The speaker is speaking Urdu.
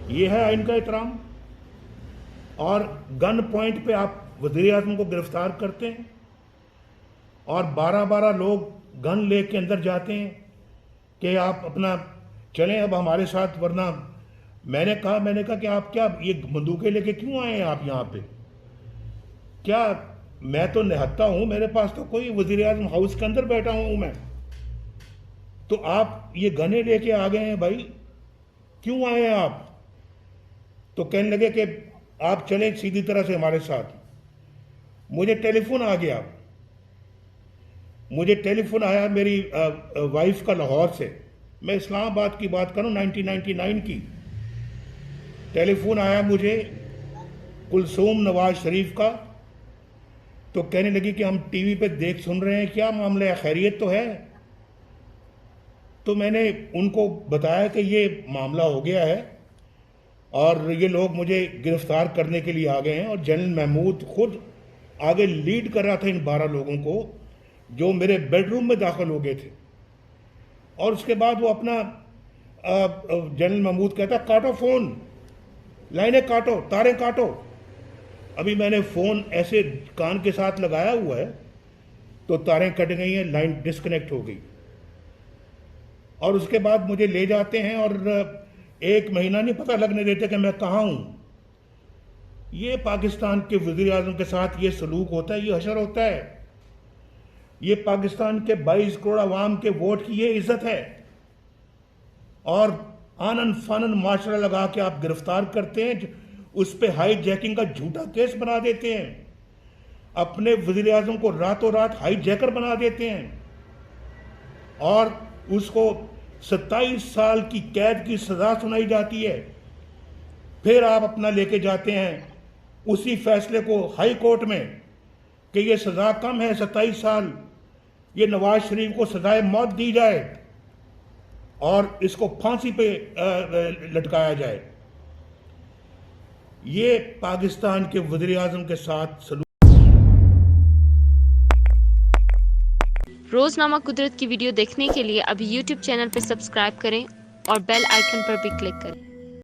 یہ ہے آئین کا احترام؟ اور گن پوائنٹ پہ آپ وزیر اعظم کو گرفتار کرتے ہیں اور 12 لوگ گن لے کے اندر جاتے ہیں کہ آپ اپنا چلیں اب ہمارے ساتھ، ورنہ میں نے کہا کہ آپ کیا یہ بندوقیں لے کے کیوں آئے ہیں آپ یہاں پہ؟ کیا میں تو نہتا ہوں، میرے پاس تو کوئی وزیر اعظم ہاؤس کے اندر بیٹھا ہوں میں، تو آپ یہ گنے لے کے آ گئے ہیں بھائی، کیوں آئے ہیں آپ؟ تو کہنے لگے کہ آپ چلیں سیدھی طرح سے ہمارے ساتھ۔ مجھے ٹیلی فون آ گیا، مجھے ٹیلی فون آیا میری وائف کا لاہور سے، میں اسلام آباد کی بات کروں 1999 کی، ٹیلی فون آیا مجھے کلثوم نواز شریف کا، تو کہنے لگی کہ ہم ٹی وی پہ دیکھ سن رہے ہیں، کیا معاملہ ہے، خیریت تو ہے؟ تو میں نے ان کو بتایا کہ یہ معاملہ ہو گیا ہے اور یہ لوگ مجھے گرفتار کرنے کے لیے آ گئے ہیں، اور جنرل محمود خود آگے لیڈ کر رہا تھا ان 12 لوگوں کو جو میرے بیڈ روم میں داخل ہو گئے تھے۔ اور اس کے بعد وہ اپنا جنرل محمود کہتا کاٹو فون، لائنیں کاٹو، تاریں کاٹو۔ ابھی میں نے فون ایسے کان کے ساتھ لگایا ہوا ہے تو تاریں کٹ گئی ہیں، لائن ڈسکنیکٹ ہو گئی، اور اس کے بعد مجھے لے جاتے ہیں اور 1 مہینہ نہیں پتہ لگنے دیتے کہ میں کہاں ہوں۔ یہ پاکستان کے وزیر اعظم کے ساتھ یہ سلوک ہوتا ہے، یہ حشر ہوتا ہے، یہ پاکستان کے 22 کروڑ عوام کے ووٹ کی یہ عزت ہے، اور آنن فانن معاشرہ لگا کے آپ گرفتار کرتے ہیں، اس پہ ہائی جیکنگ کا جھوٹا کیس بنا دیتے ہیں، اپنے وزیر اعظم کو راتوں رات ہائی جیکر بنا دیتے ہیں، اور اس کو 27 سال کی قید کی سزا سنائی جاتی ہے۔ پھر آپ اپنا لے کے جاتے ہیں اسی فیصلے کو ہائی کورٹ میں کہ یہ سزا کم ہے، 27 سال، یہ نواز شریف کو سزائے موت دی جائے اور اس کو پھانسی پہ لٹکایا جائے۔ یہ پاکستان کے وزیر اعظم کے ساتھ سلوک۔ روزنامہ قدرت کی ویڈیو دیکھنے کے لیے ابھی یوٹیوب چینل پہ سبسکرائب کریں اور بیل آئیکن پر بھی کلک کریں۔